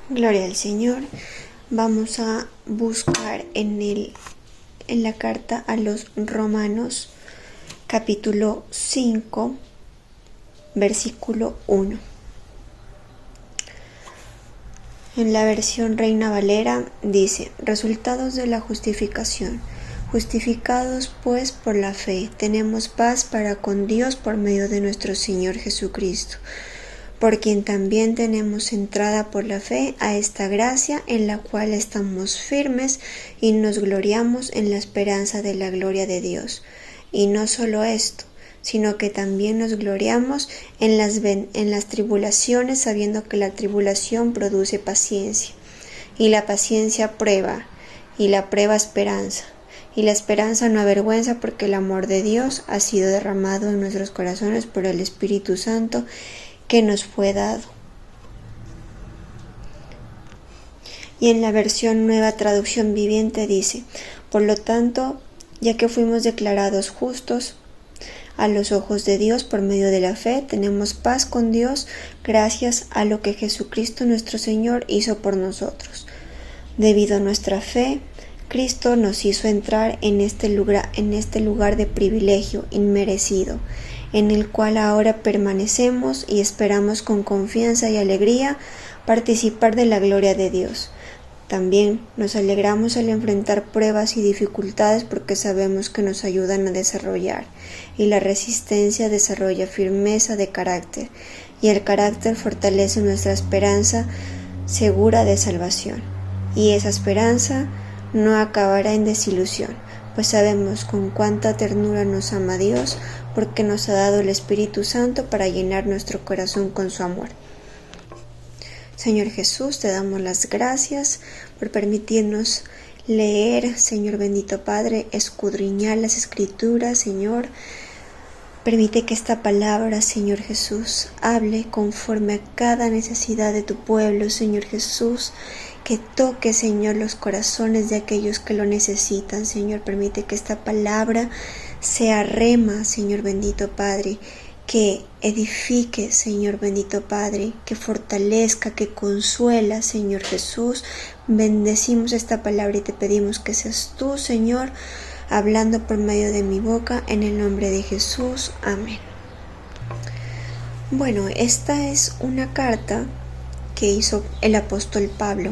Gloria al Señor. Vamos a buscar en la carta a los Romanos, capítulo 5, versículo 1. En la versión Reina Valera dice: resultados de la justificación. Justificados pues por la fe, tenemos paz para con Dios por medio de nuestro Señor Jesucristo, por quien también tenemos entrada por la fe a esta gracia en la cual estamos firmes y nos gloriamos en la esperanza de la gloria de Dios. Y no solo esto, sino que también nos gloriamos en las tribulaciones, sabiendo que la tribulación produce paciencia, y la paciencia prueba, y la prueba esperanza. Y la esperanza no avergüenza, porque el amor de Dios ha sido derramado en nuestros corazones por el Espíritu Santo que nos fue dado. Y en la versión Nueva Traducción Viviente dice: por lo tanto, ya que fuimos declarados justos a los ojos de Dios por medio de la fe, tenemos paz con Dios gracias a lo que Jesucristo nuestro Señor hizo por nosotros. Debido a nuestra fe, Cristo nos hizo entrar en este lugar de privilegio inmerecido, en el cual ahora permanecemos y esperamos con confianza y alegría participar de la gloria de Dios. También nos alegramos al enfrentar pruebas y dificultades, porque sabemos que nos ayudan a desarrollar, y la resistencia desarrolla firmeza de carácter, y el carácter fortalece nuestra esperanza segura de salvación. Y esa esperanza no acabará en desilusión, pues sabemos con cuánta ternura nos ama Dios, porque nos ha dado el Espíritu Santo para llenar nuestro corazón con su amor. Señor Jesús, te damos las gracias por permitirnos leer, Señor bendito Padre, escudriñar las Escrituras, Señor. Permite que esta palabra, Señor Jesús, hable conforme a cada necesidad de tu pueblo, Señor Jesús. Que toque, Señor, los corazones de aquellos que lo necesitan, Señor. Permite que esta palabra sea rema, Señor bendito Padre, que edifique, Señor bendito Padre, que fortalezca, que consuela, Señor Jesús. Bendecimos esta palabra y te pedimos que seas tú, Señor, hablando por medio de mi boca, en el nombre de Jesús. Amén. Bueno, esta es una carta que hizo el apóstol Pablo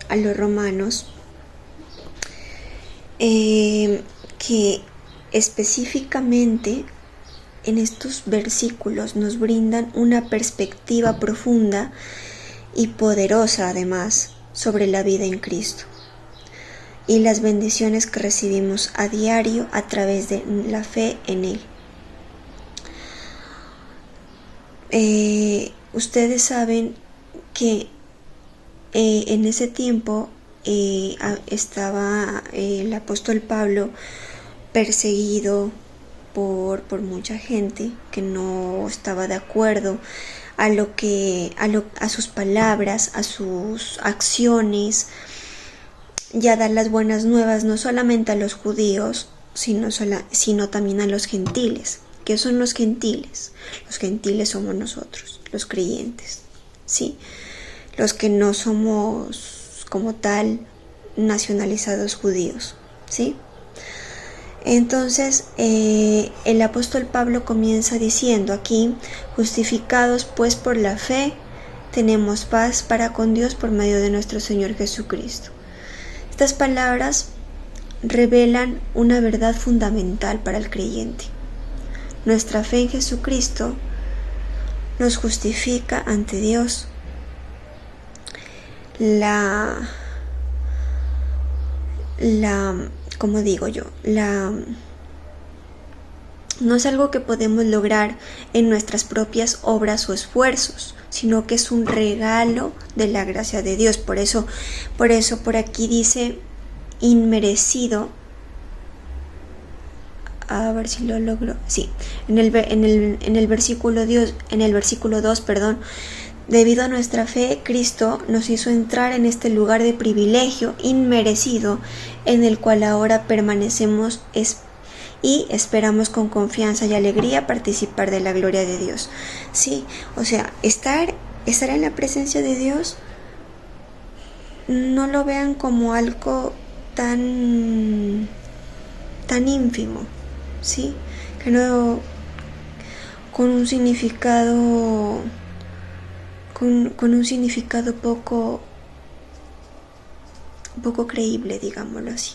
a los romanos, que específicamente en estos versículos nos brindan una perspectiva profunda y poderosa, además, sobre la vida en Cristo y las bendiciones que recibimos a diario a través de la fe en Él. Ustedes saben que en ese tiempo estaba el apóstol Pablo perseguido por mucha gente que no estaba de acuerdo a sus palabras, a sus acciones, y a dar las buenas nuevas no solamente a los judíos, sino también a los gentiles. ¿Qué son los gentiles? Los gentiles somos nosotros, los creyentes, ¿sí? Los que no somos como tal nacionalizados judíos, ¿sí? Entonces el apóstol Pablo comienza diciendo aquí: justificados pues por la fe, tenemos paz para con Dios por medio de nuestro Señor Jesucristo. Estas palabras revelan una verdad fundamental para el creyente. Nuestra fe en Jesucristo nos justifica ante Dios. No es algo que podemos lograr en nuestras propias obras o esfuerzos, sino que es un regalo de la gracia de Dios. Por eso por aquí dice inmerecido. A ver si lo logro. Sí, en el versículo 2, debido a nuestra fe, Cristo nos hizo entrar en este lugar de privilegio inmerecido, en el cual ahora permanecemos y esperamos con confianza y alegría participar de la gloria de Dios. Sí, o sea, estar en la presencia de Dios no lo vean como algo tan ínfimo, ¿sí? Que no, con un significado con un significado poco creíble, digámoslo así,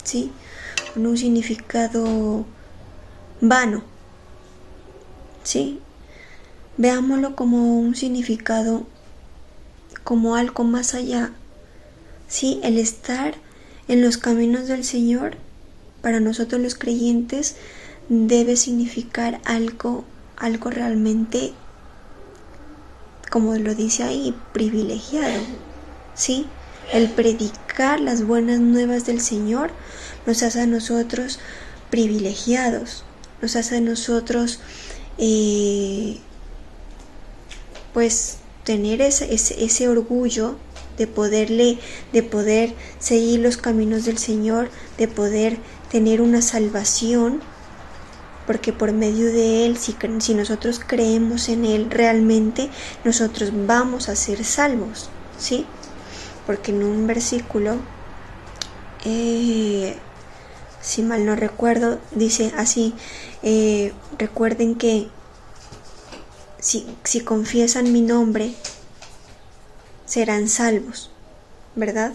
¿sí? Con un significado vano, ¿sí? Veámoslo como un significado, como algo más allá, ¿sí? El estar en los caminos del Señor, para nosotros los creyentes, debe significar algo realmente, como lo dice ahí, privilegiado, ¿sí? El predicar las buenas nuevas del Señor nos hace a nosotros privilegiados, nos hace a nosotros pues tener ese orgullo de poder seguir los caminos del Señor, de poder tener una salvación, porque por medio de Él, si nosotros creemos en Él realmente, nosotros vamos a ser salvos, ¿sí? Porque en un versículo, si mal no recuerdo, dice así, recuerden que si confiesan mi nombre, serán salvos, ¿verdad?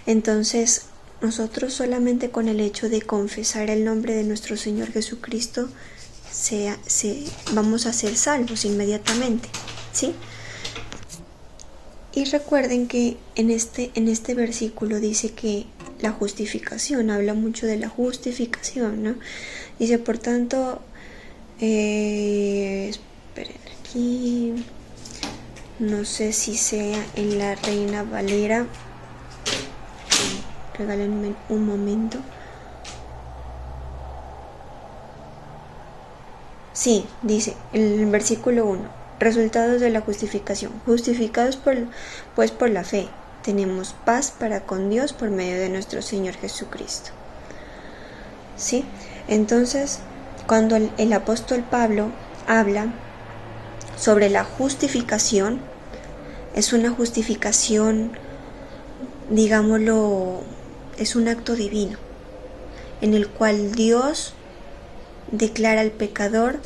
Entonces, nosotros solamente con el hecho de confesar el nombre de nuestro Señor Jesucristo, vamos a ser salvos inmediatamente, ¿sí? Y recuerden que en este versículo dice que la justificación, habla mucho de la justificación, ¿no? Dice, por tanto, esperen aquí, no sé si sea en la Reina Valera, regálenme un momento. Sí, dice en el versículo 1, resultados de la justificación. Justificados pues por la fe, tenemos paz para con Dios por medio de nuestro Señor Jesucristo. ¿Sí? Entonces, cuando el apóstol Pablo habla sobre la justificación, es una justificación, digámoslo, es un acto divino, en el cual Dios declara al pecador,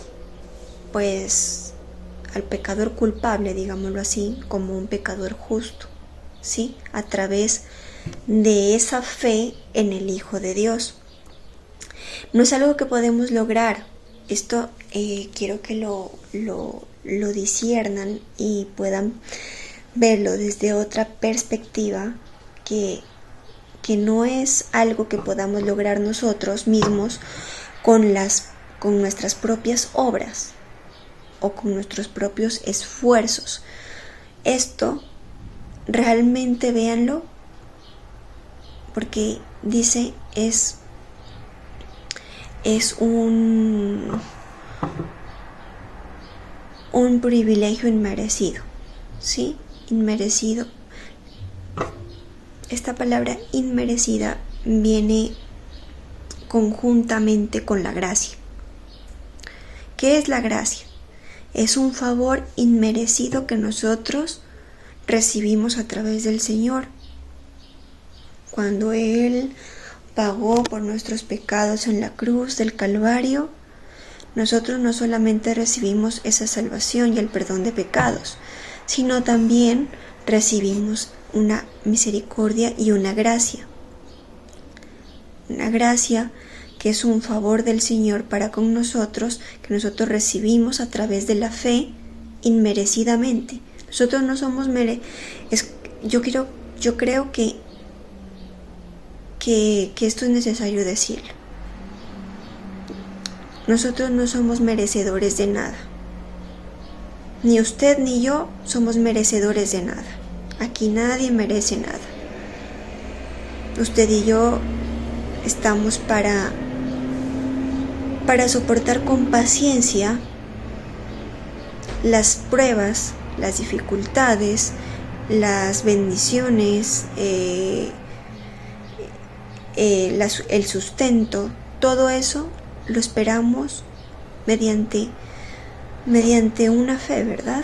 pues al pecador culpable, digámoslo así, como un pecador justo, ¿sí? A través de esa fe en el Hijo de Dios. No es algo que podemos lograr. Esto quiero que lo disciernan y puedan verlo desde otra perspectiva, que no es algo que podamos lograr nosotros mismos con nuestras propias obras o con nuestros propios esfuerzos. Esto realmente véanlo, porque dice es un privilegio inmerecido, ¿sí? Inmerecido. Esta palabra inmerecida viene conjuntamente con la gracia. ¿Qué es la gracia? Es un favor inmerecido que nosotros recibimos a través del Señor. Cuando Él pagó por nuestros pecados en la cruz del Calvario, nosotros no solamente recibimos esa salvación y el perdón de pecados, sino también recibimos una misericordia y una gracia. Una gracia que es un favor del Señor para con nosotros, que nosotros recibimos a través de la fe inmerecidamente. Nosotros no somos yo creo que esto es necesario decirlo. Nosotros no somos merecedores de nada. Ni usted ni yo somos merecedores de nada. Aquí nadie merece nada. Usted y yo estamos para soportar con paciencia las pruebas, las dificultades, las bendiciones, el sustento. Todo eso lo esperamos mediante una fe, ¿verdad?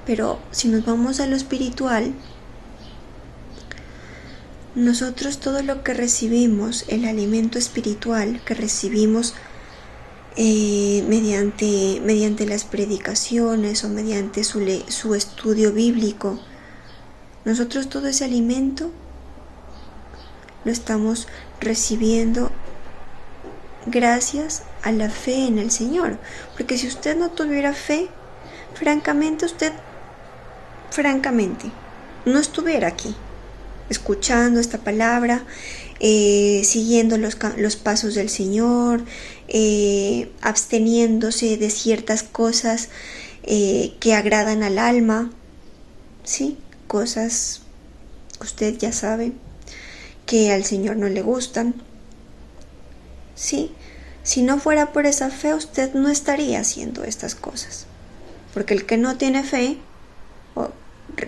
Pero si nos vamos a lo espiritual, nosotros todo lo que recibimos, el alimento espiritual que recibimos mediante las predicaciones o mediante su estudio bíblico, nosotros todo ese alimento lo estamos recibiendo gracias a la fe en el Señor. Porque si usted no tuviera fe, francamente no estuviera aquí escuchando esta palabra, siguiendo los pasos del Señor, absteniéndose de ciertas cosas que agradan al alma, ¿sí? Cosas que usted ya sabe que al Señor no le gustan, ¿sí? Si no fuera por esa fe, usted no estaría haciendo estas cosas, porque el que no tiene fe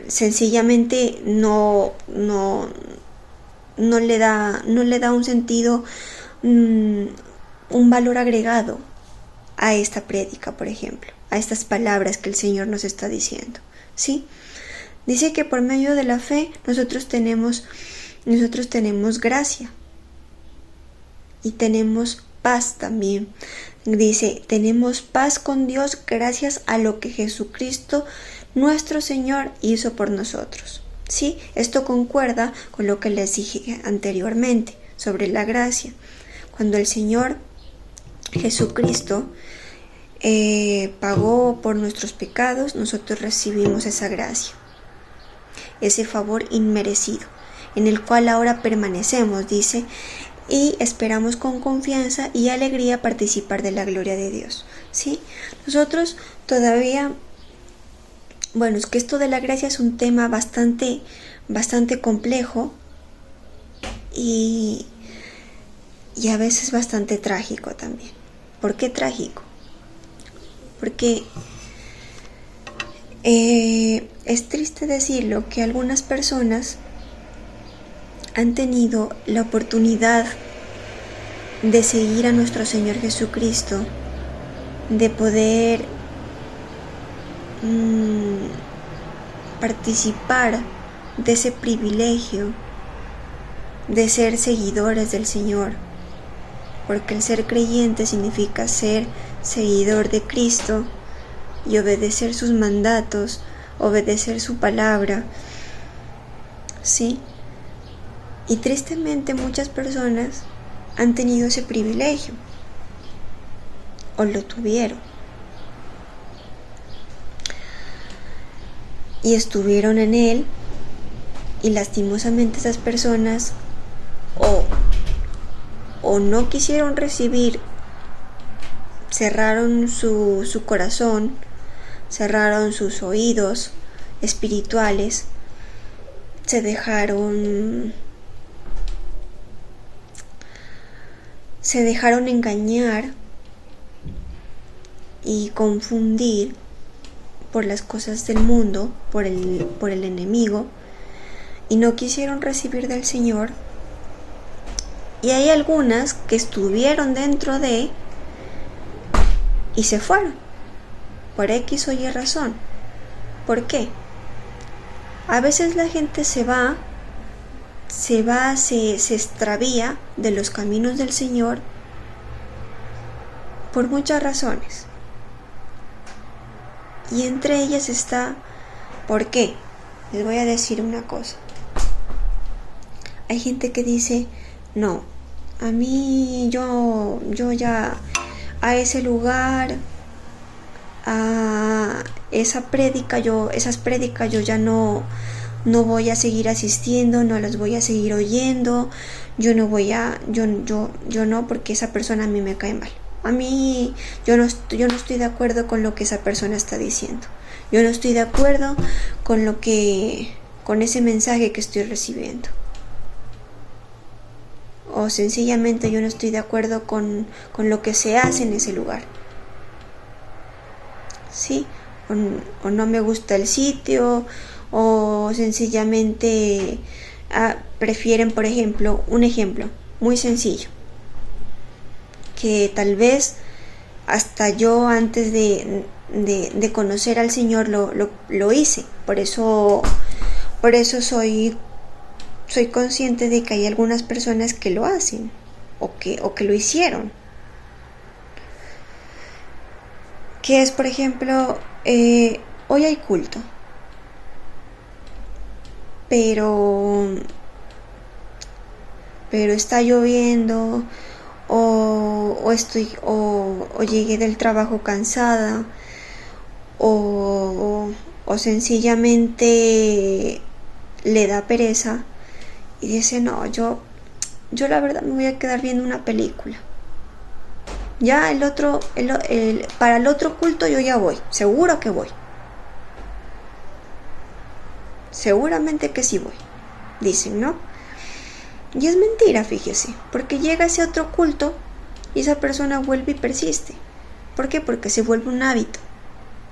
sencillamente no le da un sentido, un valor agregado a esta prédica, por ejemplo, a estas palabras que el Señor nos está diciendo, ¿sí? Dice que por medio de la fe nosotros tenemos gracia y tenemos paz también. Dice, tenemos paz con Dios gracias a lo que Jesucristo nuestro Señor hizo por nosotros, ¿sí? Esto concuerda con lo que les dije anteriormente sobre la gracia. Cuando el Señor Jesucristo pagó por nuestros pecados, nosotros recibimos esa gracia, ese favor inmerecido, en el cual ahora permanecemos, dice, y esperamos con confianza y alegría participar de la gloria de Dios, ¿sí? Nosotros todavía, bueno, es que esto de la gracia es un tema bastante complejo y a veces bastante trágico también. ¿Por qué trágico? Porque es triste decirlo que algunas personas han tenido la oportunidad de seguir a nuestro Señor Jesucristo, de poder participar de ese privilegio de ser seguidores del Señor, porque el ser creyente significa ser seguidor de Cristo y obedecer sus mandatos, obedecer su palabra, ¿sí? Y tristemente muchas personas han tenido ese privilegio o lo tuvieron y estuvieron en él, y lastimosamente esas personas o no quisieron recibir, cerraron su corazón, cerraron sus oídos espirituales, se dejaron engañar y confundir por las cosas del mundo, por el enemigo, y no quisieron recibir del Señor. Y hay algunas que estuvieron dentro de y se fueron por X o Y razón. ¿Por qué? A veces la gente se extravía de los caminos del Señor por muchas razones. Y entre ellas está, ¿por qué? Les voy a decir una cosa. Hay gente que dice, no, a mí yo ya a ese lugar, a esas prédicas yo ya no voy a seguir asistiendo, no las voy a seguir oyendo, yo no, porque esa persona a mí me cae mal. A mí yo no estoy de acuerdo con lo que esa persona está diciendo. Yo no estoy de acuerdo con ese mensaje que estoy recibiendo. O sencillamente yo no estoy de acuerdo con lo que se hace en ese lugar. ¿Sí? O no me gusta el sitio, o sencillamente prefieren, por ejemplo, un ejemplo muy sencillo, que tal vez hasta yo antes de conocer al Señor lo hice. Por eso soy soy consciente de que hay algunas personas que lo hacen o que lo hicieron. Que es, por ejemplo, hoy hay culto, pero está lloviendo, o llegué del trabajo cansada, o sencillamente le da pereza y dice, no, yo la verdad me voy a quedar viendo una película. Ya para el otro culto yo ya voy, seguro que voy. Seguramente que sí voy, dicen, ¿no? Y es mentira, fíjese, porque llega ese otro culto y esa persona vuelve y persiste. ¿Por qué? Porque se vuelve un hábito,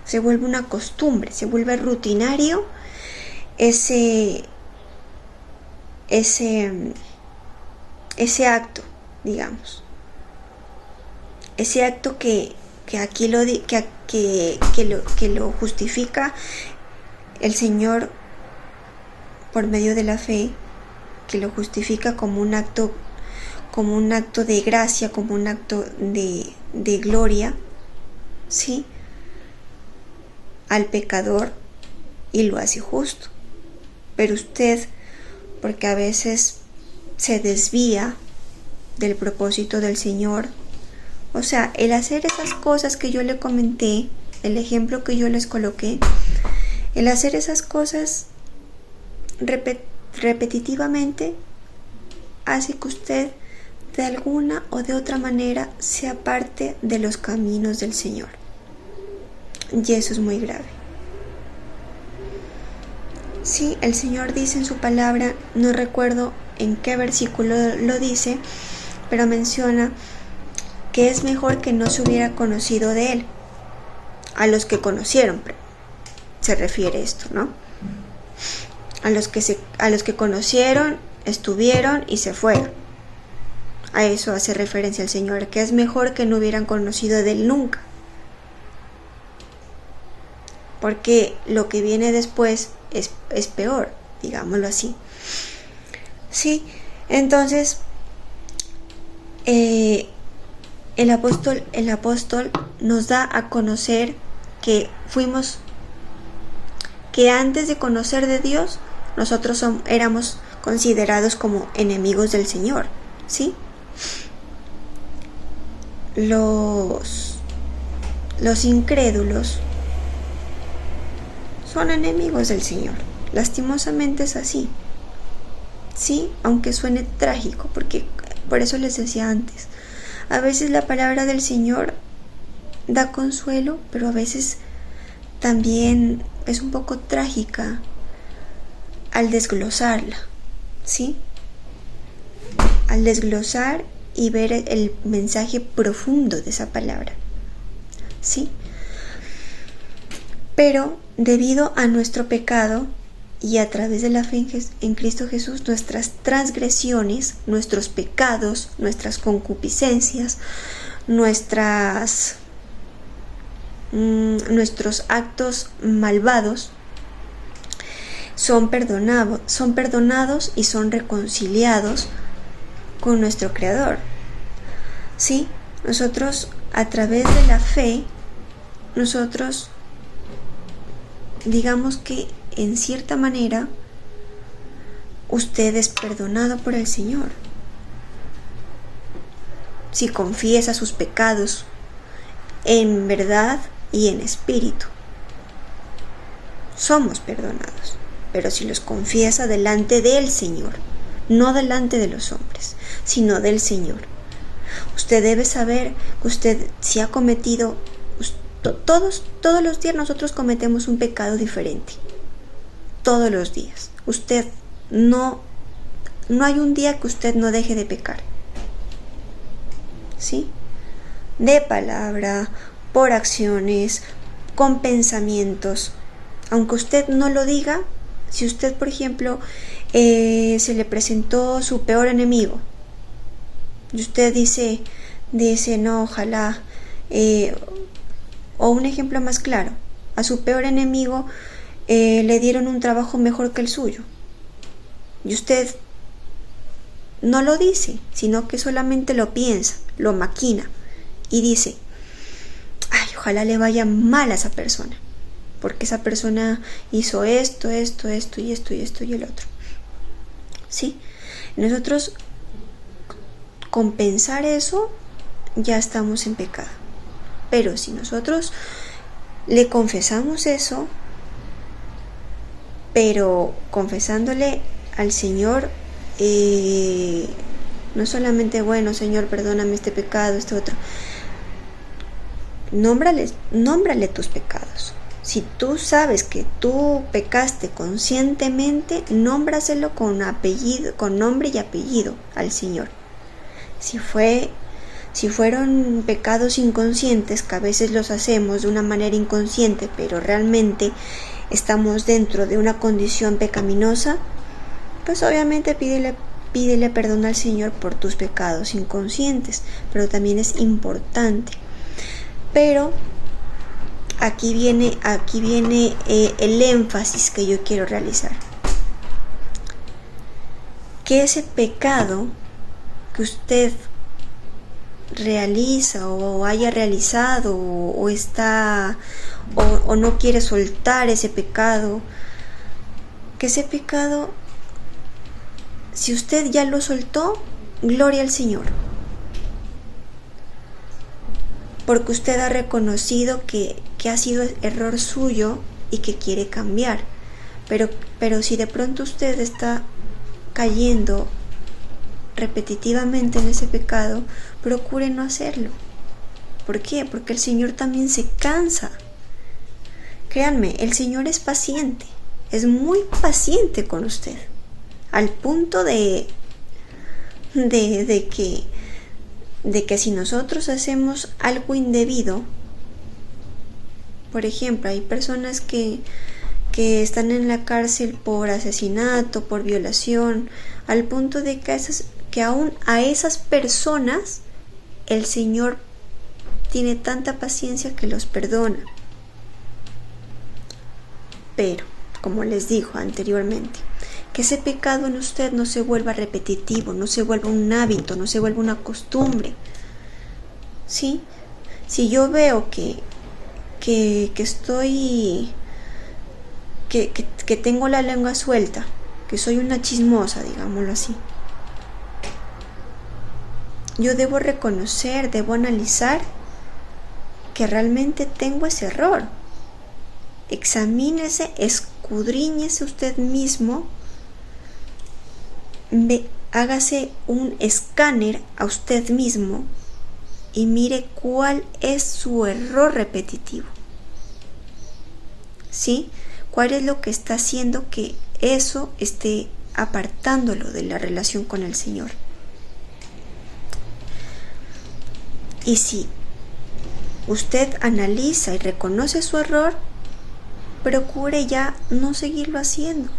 se vuelve una costumbre, se vuelve rutinario ese acto, digamos. Ese acto que aquí lo justifica el Señor por medio de la fe, que lo justifica como un acto de gracia, como un acto de gloria, ¿sí?, al pecador, y lo hace justo. Pero usted, porque a veces se desvía del propósito del Señor, o sea, el hacer esas cosas que yo le comenté, el ejemplo que yo les coloqué, el hacer esas cosas repetitivamente hace que usted de alguna o de otra manera se aparte de los caminos del Señor, y eso es muy grave. Sí, el Señor dice en su palabra, no recuerdo en qué versículo lo dice, pero menciona que es mejor que no se hubiera conocido de Él, a los que conocieron, se refiere esto, ¿no? A los que conocieron, estuvieron y se fueron. A eso hace referencia el Señor, que es mejor que no hubieran conocido de Él nunca. Porque lo que viene después es peor, digámoslo así. Sí, entonces el apóstol nos da a conocer que antes de conocer de Dios, nosotros éramos considerados como enemigos del Señor, ¿sí? Los incrédulos son enemigos del Señor. Lastimosamente es así, ¿sí? Aunque suene trágico, porque por eso les decía antes, a veces la palabra del Señor da consuelo, pero a veces también es un poco trágica al desglosarla, ¿sí? Al desglosar y ver el mensaje profundo de esa palabra, ¿sí? Pero debido a nuestro pecado y a través de la fe en Cristo Jesús, nuestras transgresiones, nuestros pecados, nuestras concupiscencias, nuestros actos malvados son perdonados y son reconciliados con nuestro Creador. ¿Sí? Nosotros, a través de la fe, nosotros, digamos que en cierta manera, usted es perdonado por el Señor. Si confiesa sus pecados en verdad y en espíritu, somos perdonados. Pero si los confiesa delante del Señor, no delante de los hombres, sino del Señor, usted debe saber que usted, si ha cometido, todos los días nosotros cometemos un pecado diferente. Todos los días. Usted no hay un día que usted no deje de pecar. ¿Sí? De palabra, por acciones, con pensamientos. Aunque usted no lo diga, si usted, por ejemplo, se le presentó su peor enemigo y usted dice no, ojalá, o un ejemplo más claro, a su peor enemigo le dieron un trabajo mejor que el suyo y usted no lo dice, sino que solamente lo piensa, lo maquina y dice, ay, ojalá le vaya mal a esa persona, porque esa persona hizo esto y el otro. ¿Sí? Nosotros, con pensar eso, ya estamos en pecado. Pero si nosotros le confesamos eso, pero confesándole al Señor, no solamente, bueno, Señor, perdóname este pecado, este otro. Nómbrale tus pecados. Si tú sabes que tú pecaste conscientemente, nómbraselo con apellido, con nombre y apellido al Señor. Si fueron pecados inconscientes, que a veces los hacemos de una manera inconsciente, pero realmente estamos dentro de una condición pecaminosa, pues obviamente pídele perdón al Señor por tus pecados inconscientes, pero también es importante. Pero aquí viene el énfasis que yo quiero realizar. Que ese pecado que usted realiza o haya realizado o no quiere soltar ese pecado, que ese pecado, si usted ya lo soltó, gloria al Señor, porque usted ha reconocido que ha sido error suyo y que quiere cambiar. Pero si de pronto usted está cayendo repetitivamente en ese pecado, procure no hacerlo. ¿Por qué? Porque el Señor también se cansa. Créanme, el Señor es paciente, es muy paciente con usted, al punto de que si nosotros hacemos algo indebido, por ejemplo, hay personas que están en la cárcel por asesinato, por violación, al punto de que aún a esas personas el Señor tiene tanta paciencia que los perdona. Pero, como les dijo anteriormente, que ese pecado en usted no se vuelva repetitivo, no se vuelva un hábito, no se vuelva una costumbre. ¿Sí? Si yo veo que estoy, que tengo la lengua suelta, que soy una chismosa, digámoslo así, yo debo reconocer, debo analizar que realmente tengo ese error. Examínese, escudriñese usted mismo, hágase un escáner a usted mismo y mire cuál es su error repetitivo. ¿Sí? ¿Cuál es lo que está haciendo que eso esté apartándolo de la relación con el Señor? Y si usted analiza y reconoce su error, procure ya no seguirlo haciendo.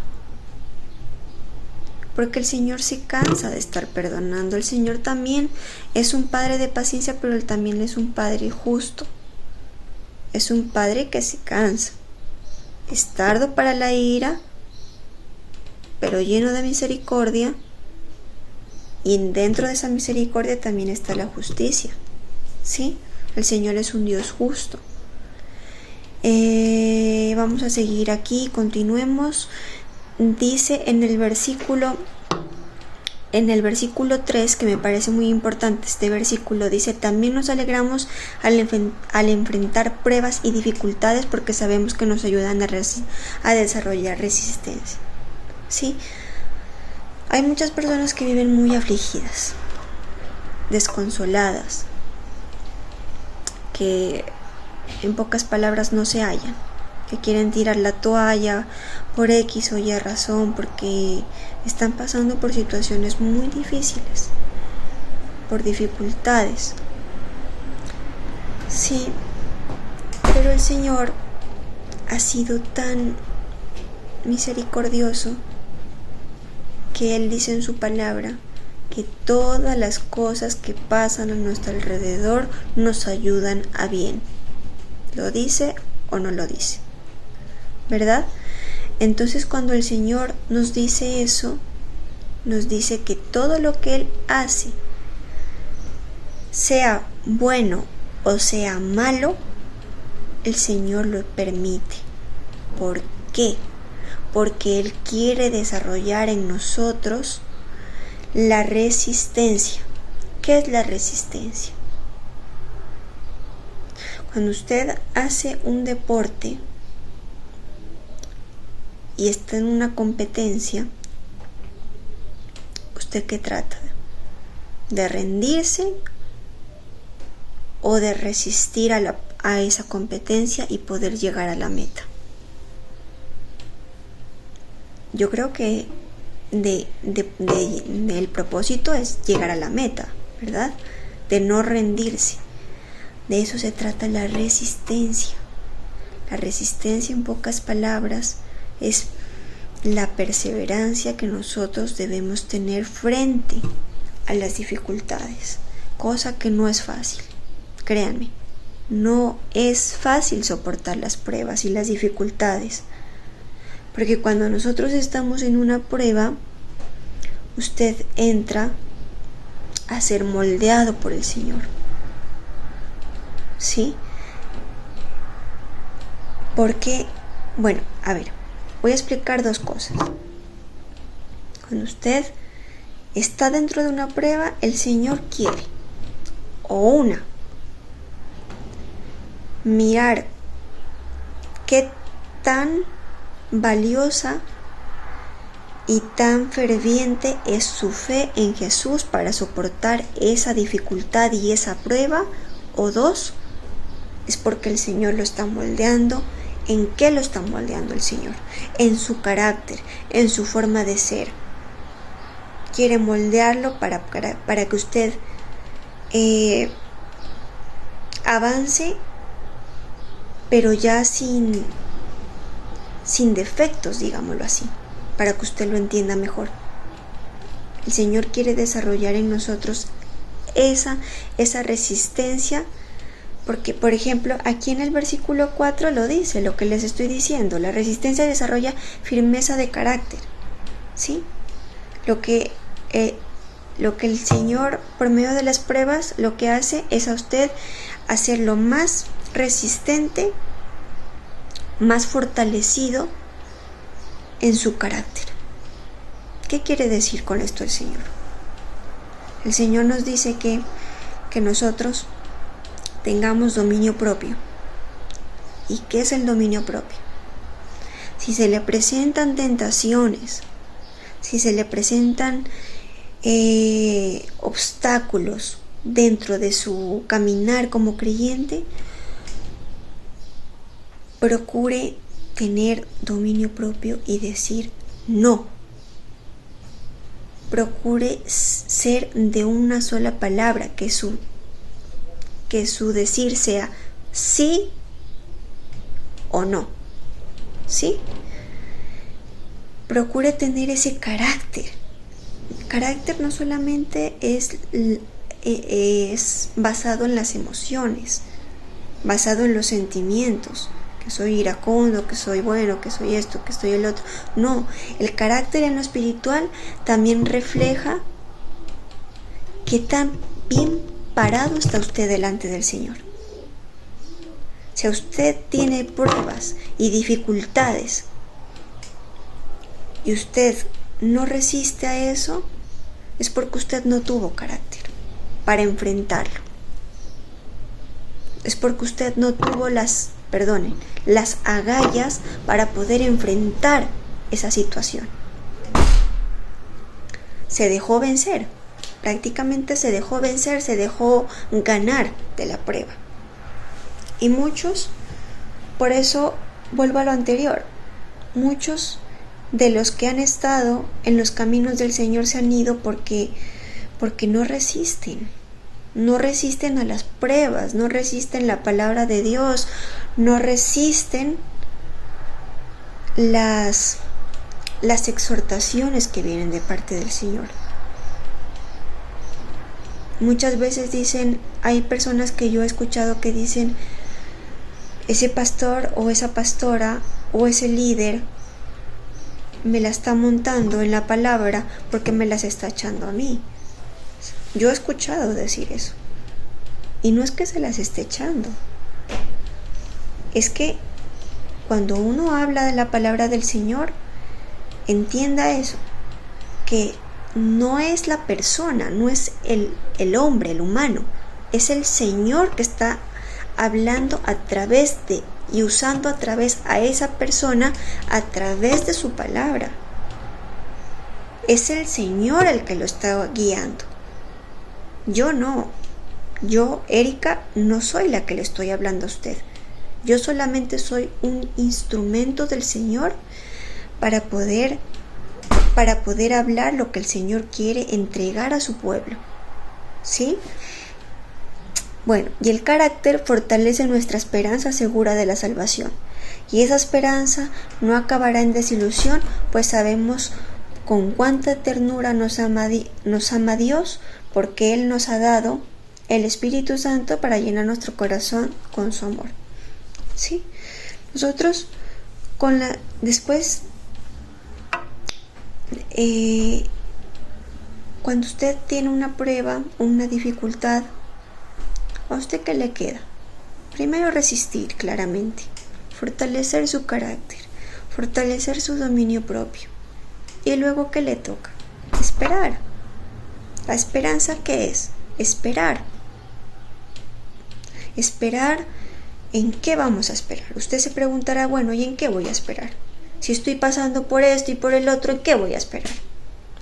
Porque el Señor se cansa de estar perdonando. El Señor también es un Padre de paciencia, pero Él también es un Padre justo. Es un Padre que se cansa. Es tardo para la ira, pero lleno de misericordia. Y dentro de esa misericordia también está la justicia. ¿Sí? El Señor es un Dios justo. Vamos a seguir aquí, continuemos. Dice en el versículo 3, que me parece muy importante este versículo, dice: también nos alegramos al enfrentar pruebas y dificultades, porque sabemos que nos ayudan a desarrollar resistencia. ¿Sí? Hay muchas personas que viven muy afligidas, desconsoladas, que en pocas palabras no se hallan, que quieren tirar la toalla por X o Y razón, porque están pasando por situaciones muy difíciles, por dificultades. Sí, pero el Señor ha sido tan misericordioso que Él dice en su palabra que todas las cosas que pasan a nuestro alrededor nos ayudan a bien. ¿Lo dice o no lo dice? ¿Verdad? Entonces, cuando el Señor nos dice eso, nos dice que todo lo que Él hace, sea bueno o sea malo, el Señor lo permite. ¿Por qué? Porque Él quiere desarrollar en nosotros la resistencia. ¿Qué es la resistencia? Cuando usted hace un deporte y está en una competencia, ¿usted qué trata? ¿De rendirse o de resistir a esa competencia y poder llegar a la meta? Yo creo que el propósito es llegar a la meta, ¿verdad? De no rendirse. De eso se trata la resistencia. La resistencia, en pocas palabras, es la perseverancia que nosotros debemos tener frente a las dificultades, cosa que no es fácil. Créanme, no es fácil soportar las pruebas y las dificultades, porque cuando nosotros estamos en una prueba, usted entra a ser moldeado por el Señor. ¿Sí? Porque, bueno, a ver, voy a explicar dos cosas. Cuando usted está dentro de una prueba, el Señor quiere, o mirar qué tan valiosa y tan ferviente es su fe en Jesús para soportar esa dificultad y esa prueba, o dos, es porque el Señor lo está moldeando. ¿En qué lo está moldeando el Señor? En su carácter, en su forma de ser. Quiere moldearlo para que usted avance, pero ya sin defectos, digámoslo así, para que usted lo entienda mejor. El Señor quiere desarrollar en nosotros esa resistencia, porque, por ejemplo, aquí en el versículo 4 lo dice, lo que les estoy diciendo, la resistencia desarrolla firmeza de carácter, ¿sí? Lo que el Señor, por medio de las pruebas, lo que hace es a usted hacerlo más resistente, más fortalecido en su carácter. ¿Qué quiere decir con esto el Señor? El Señor nos dice que nosotros tengamos dominio propio. ¿Y qué es el dominio propio? Si se le presentan tentaciones, si se le presentan obstáculos dentro de su caminar como creyente, procure tener dominio propio y decir no. Procure ser de una sola palabra, que su decir sea sí o no. ¿Sí? Procure tener ese carácter. Carácter no solamente es basado en las emociones, basado en los sentimientos, que soy iracundo, que soy bueno, que soy esto, que soy el otro. No, el carácter en lo espiritual también refleja qué tan bien parado está usted delante del Señor. Si usted tiene pruebas y dificultades y usted no resiste a eso, es porque usted no tuvo carácter para enfrentarlo. Es porque usted no tuvo las agallas para poder enfrentar esa situación. Se dejó vencer, prácticamente se dejó vencer, se dejó ganar de la prueba. Y muchos, por eso vuelvo a lo anterior, muchos de los que han estado en los caminos del Señor se han ido porque no resisten a las pruebas, no resisten la palabra de Dios, no resisten las exhortaciones que vienen de parte del Señor. Muchas veces dicen, hay personas que yo he escuchado que dicen, ese pastor o esa pastora o ese líder me la está montando en la palabra porque me las está echando a mí. Yo he escuchado decir eso. Y no es que se las esté echando. Es que cuando uno habla de la palabra del Señor, entienda eso, que no es la persona, no es el hombre, el humano, es el Señor que está hablando a través de y usando a través a esa persona a través de su palabra. Es el Señor el que lo está guiando. Yo no. Yo, Erika, no soy la que le estoy hablando a usted. Yo solamente soy un instrumento del Señor para poder hablar lo que el Señor quiere entregar a su pueblo. ¿Sí? Bueno, y el carácter fortalece nuestra esperanza segura de la salvación. Y esa esperanza no acabará en desilusión, pues sabemos con cuánta ternura nos ama Dios, porque Él nos ha dado el Espíritu Santo para llenar nuestro corazón con su amor. ¿Sí? Nosotros después cuando usted tiene una prueba, una dificultad, ¿a usted qué le queda? Primero resistir, claramente, fortalecer su carácter, fortalecer su dominio propio. Y luego, ¿qué le toca? Esperar. ¿La esperanza qué es? Esperar. Esperar. ¿En qué vamos a esperar? Usted se preguntará, bueno, ¿y en qué voy a esperar? Si estoy pasando por esto y por el otro, ¿en qué voy a esperar?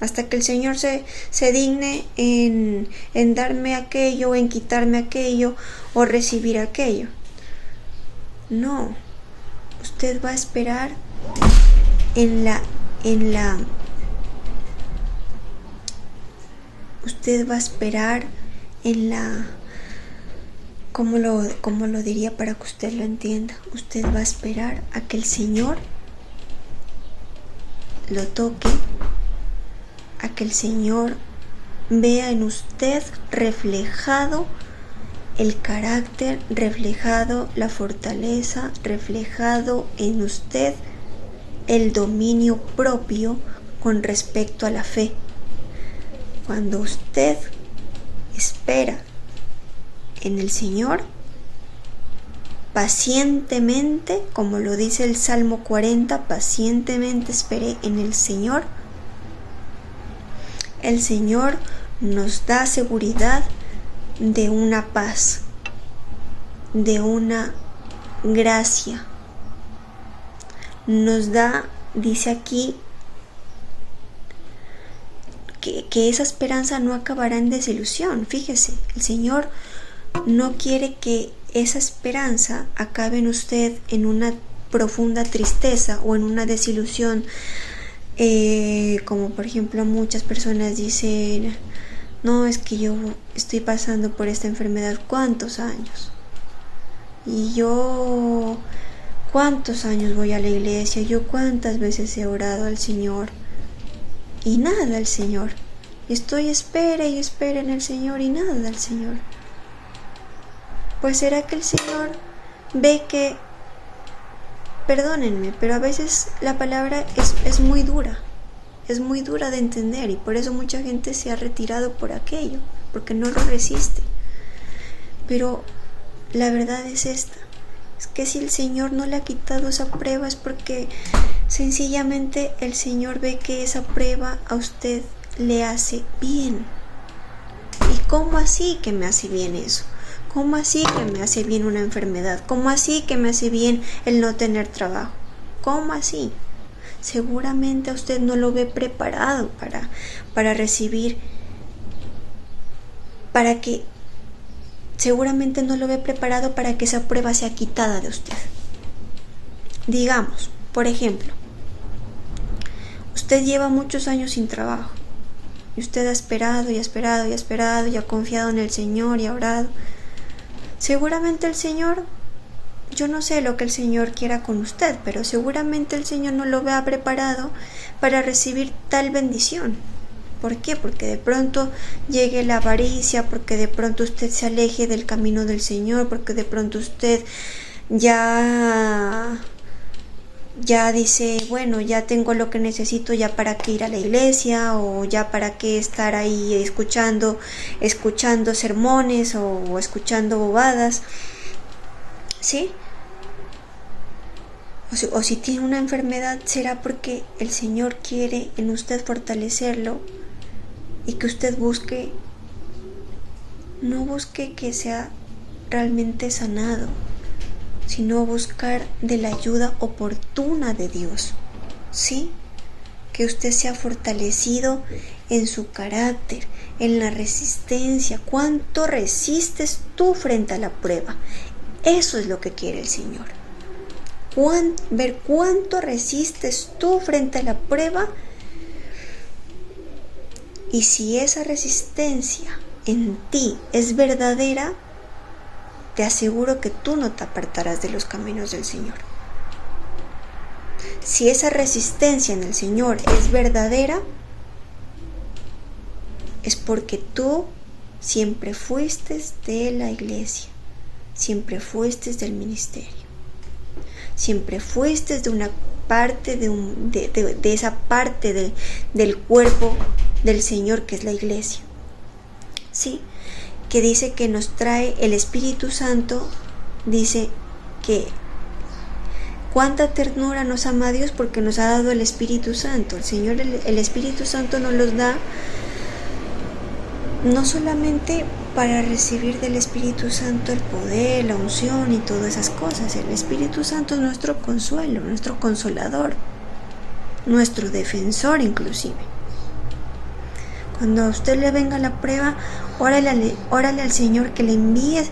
Hasta que el Señor se digne en darme aquello, en quitarme aquello o recibir aquello. No, usted va a esperar usted va a esperar en la, ¿cómo lo diría para que usted lo entienda? Usted va a esperar a que el Señor lo toque, a que el Señor vea en usted reflejado el carácter, reflejado la fortaleza, reflejado en usted el dominio propio con respecto a la fe. Cuando usted espera en el Señor, pacientemente, como lo dice el Salmo 40, pacientemente esperé en el Señor. El Señor nos da seguridad de una paz, de una gracia. Nos da, dice aquí, que esa esperanza no acabará en desilusión. Fíjese, el Señor no quiere que esa esperanza acabe en usted en una profunda tristeza o en una desilusión, como por ejemplo muchas personas dicen, no, es que yo estoy pasando por esta enfermedad ¿cuántos años? Y yo ¿cuántos años voy a la iglesia? Yo ¿cuántas veces he orado al Señor? Y nada al Señor. Estoy espere y espere en el Señor y nada al Señor. Pues será que el Señor ve que, perdónenme, pero a veces la palabra es muy dura de entender, y por eso mucha gente se ha retirado por aquello, porque no lo resiste. Pero la verdad es esta, es que si el Señor no le ha quitado esa prueba es porque sencillamente el Señor ve que esa prueba a usted le hace bien. ¿Y cómo así que me hace bien eso? ¿Cómo así que me hace bien una enfermedad? ¿Cómo así que me hace bien el no tener trabajo? ¿Cómo así? Seguramente a usted no lo ve preparado para recibir, seguramente no lo ve preparado para que esa prueba sea quitada de usted. Digamos, por ejemplo, usted lleva muchos años sin trabajo y usted ha esperado y ha esperado y ha esperado y ha confiado en el Señor y ha orado. Seguramente el Señor, yo no sé lo que el Señor quiera con usted, pero seguramente el Señor no lo vea preparado para recibir tal bendición. ¿Por qué? Porque de pronto llegue la avaricia, porque de pronto usted se aleje del camino del Señor, porque de pronto usted ya ya dice, bueno, ya tengo lo que necesito, ya para qué ir a la iglesia, o ya para qué estar ahí escuchando sermones o escuchando bobadas, ¿sí? O si tiene una enfermedad, será porque el Señor quiere en usted fortalecerlo y que usted no busque que sea realmente sanado, sino buscar de la ayuda oportuna de Dios, ¿sí? Que usted sea fortalecido en su carácter, en la resistencia. ¿Cuánto resistes tú frente a la prueba? Eso es lo que quiere el Señor. Ver cuánto resistes tú frente a la prueba, y si esa resistencia en ti es verdadera, te aseguro que tú no te apartarás de los caminos del Señor. Si esa resistencia en el Señor es verdadera, es porque tú siempre fuiste de la iglesia, siempre fuiste del ministerio, siempre fuiste de una parte de esa parte del cuerpo del Señor, que es la iglesia, ¿sí? Que dice que nos trae el Espíritu Santo. Dice que cuánta ternura nos ama Dios, porque nos ha dado el Espíritu Santo. El Señor, el Espíritu Santo nos los da no solamente para recibir del Espíritu Santo el poder, la unción y todas esas cosas. El Espíritu Santo es nuestro consuelo, nuestro consolador, nuestro defensor inclusive. Cuando a usted le venga la prueba, órale al Señor que le envíe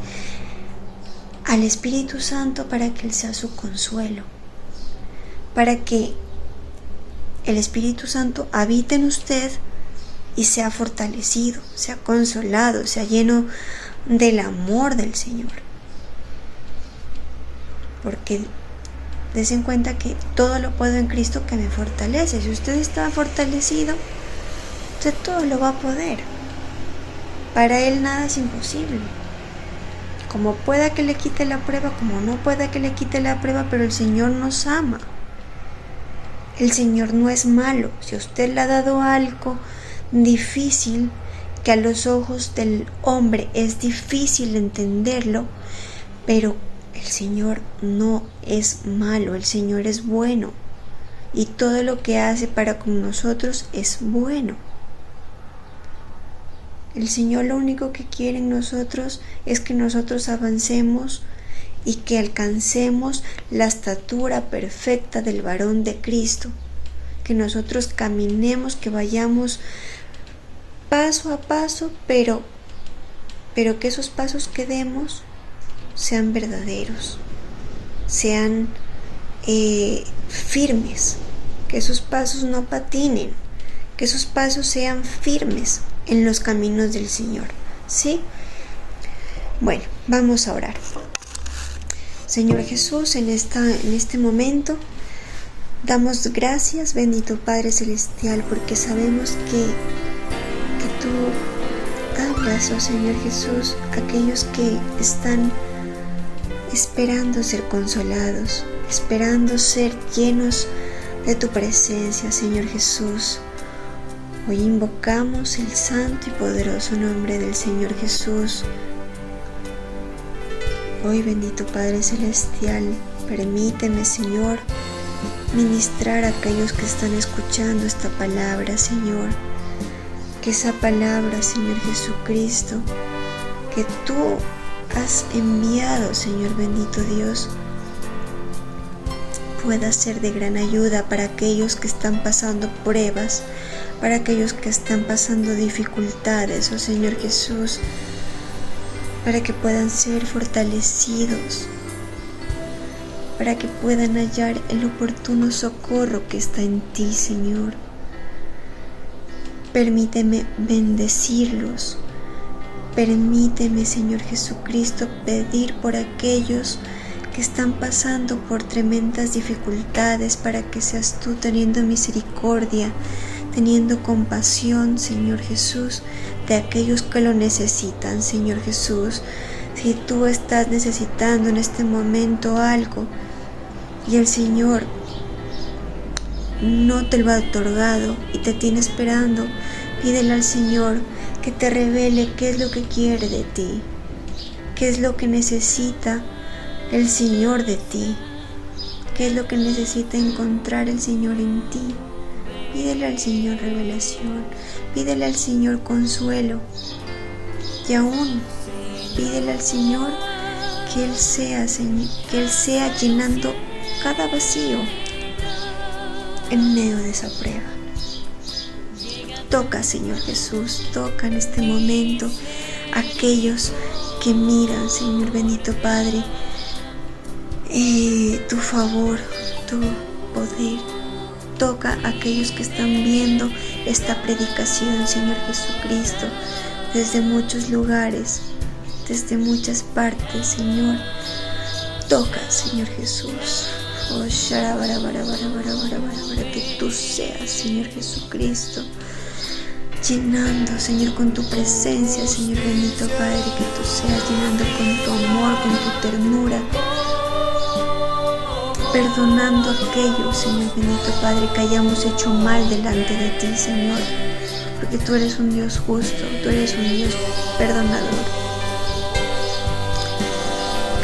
al Espíritu Santo para que Él sea su consuelo, para que el Espíritu Santo habite en usted y sea fortalecido, sea consolado, sea lleno del amor del Señor. Porque des en cuenta que todo lo puedo en Cristo que me fortalece. Si usted está fortalecido, usted todo lo va a poder. Para Él nada es imposible. Como pueda que le quite la prueba, como no pueda que le quite la prueba, pero el Señor nos ama. El Señor no es malo. Si a usted le ha dado algo difícil, que a los ojos del hombre es difícil entenderlo, pero el Señor no es malo, el Señor es bueno, y todo lo que hace para con nosotros es bueno. El Señor lo único que quiere en nosotros es que nosotros avancemos y que alcancemos la estatura perfecta del varón de Cristo, que nosotros caminemos, que vayamos paso a paso, pero que esos pasos que demos sean verdaderos, sean firmes, que esos pasos no patinen, que esos pasos sean firmes en los caminos del Señor, ¿sí? Bueno, vamos a orar. Señor Jesús, en este momento damos gracias, bendito Padre Celestial, porque sabemos que tú hablas, oh Señor Jesús, a aquellos que están esperando ser consolados, esperando ser llenos de tu presencia, Señor Jesús. Hoy invocamos el santo y poderoso nombre del Señor Jesús. Hoy, bendito Padre Celestial, permíteme, Señor, ministrar a aquellos que están escuchando esta palabra, Señor. Que esa palabra, Señor Jesucristo, que tú has enviado, Señor bendito Dios, pueda ser de gran ayuda para aquellos que están pasando pruebas, para aquellos que están pasando dificultades, oh Señor Jesús, para que puedan ser fortalecidos, para que puedan hallar el oportuno socorro que está en ti, Señor. Permíteme bendecirlos. Permíteme, Señor Jesucristo, pedir por aquellos que están pasando por tremendas dificultades, para que seas tú teniendo misericordia, teniendo compasión, Señor Jesús, de aquellos que lo necesitan, Señor Jesús. Si tú estás necesitando en este momento algo y el Señor no te lo ha otorgado y te tiene esperando, pídele al Señor que te revele qué es lo que quiere de ti, qué es lo que necesita el Señor de ti, qué es lo que necesita encontrar el Señor en ti. Pídele al Señor revelación, pídele al Señor consuelo y aún pídele al Señor que Él sea llenando cada vacío en medio de esa prueba. Toca, Señor Jesús, toca en este momento a aquellos que miran, Señor bendito Padre, tu favor, tu poder. Toca a aquellos que están viendo esta predicación, Señor Jesucristo, desde muchos lugares, desde muchas partes, Señor. Toca, Señor Jesús. Oh, que tú seas, Señor Jesucristo, llenando, Señor, con tu presencia, Señor bendito Padre, que tú seas llenando con tu amor, con tu ternura, perdonando aquellos, Señor bendito Padre, que hayamos hecho mal delante de ti, Señor, porque tú eres un Dios justo, tú eres un Dios perdonador.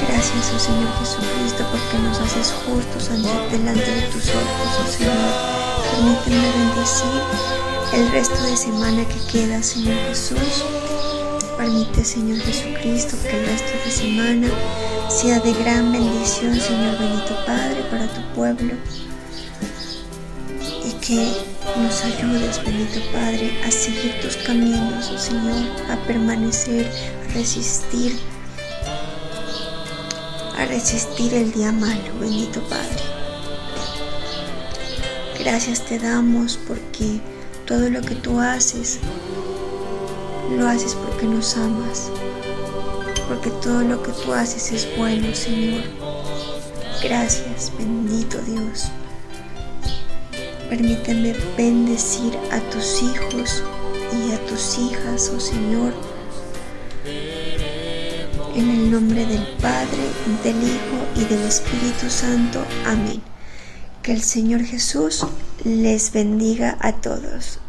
Gracias, oh Señor Jesucristo, porque nos haces justos delante de tus ojos, oh Señor. Permíteme bendecir el resto de semana que queda, Señor Jesús. Permite, Señor Jesucristo, que el resto de semana sea de gran bendición, Señor bendito Padre, para tu pueblo. Y que nos ayudes, bendito Padre, a seguir tus caminos, oh Señor, a permanecer, a resistir el día malo, bendito Padre. Gracias te damos porque todo lo que tú haces, lo haces porque nos amas, porque todo lo que tú haces es bueno, Señor. Gracias, bendito Dios. Permíteme bendecir a tus hijos y a tus hijas, oh Señor, en el nombre del Padre, del Hijo y del Espíritu Santo. Amén. Que el Señor Jesús les bendiga a todos.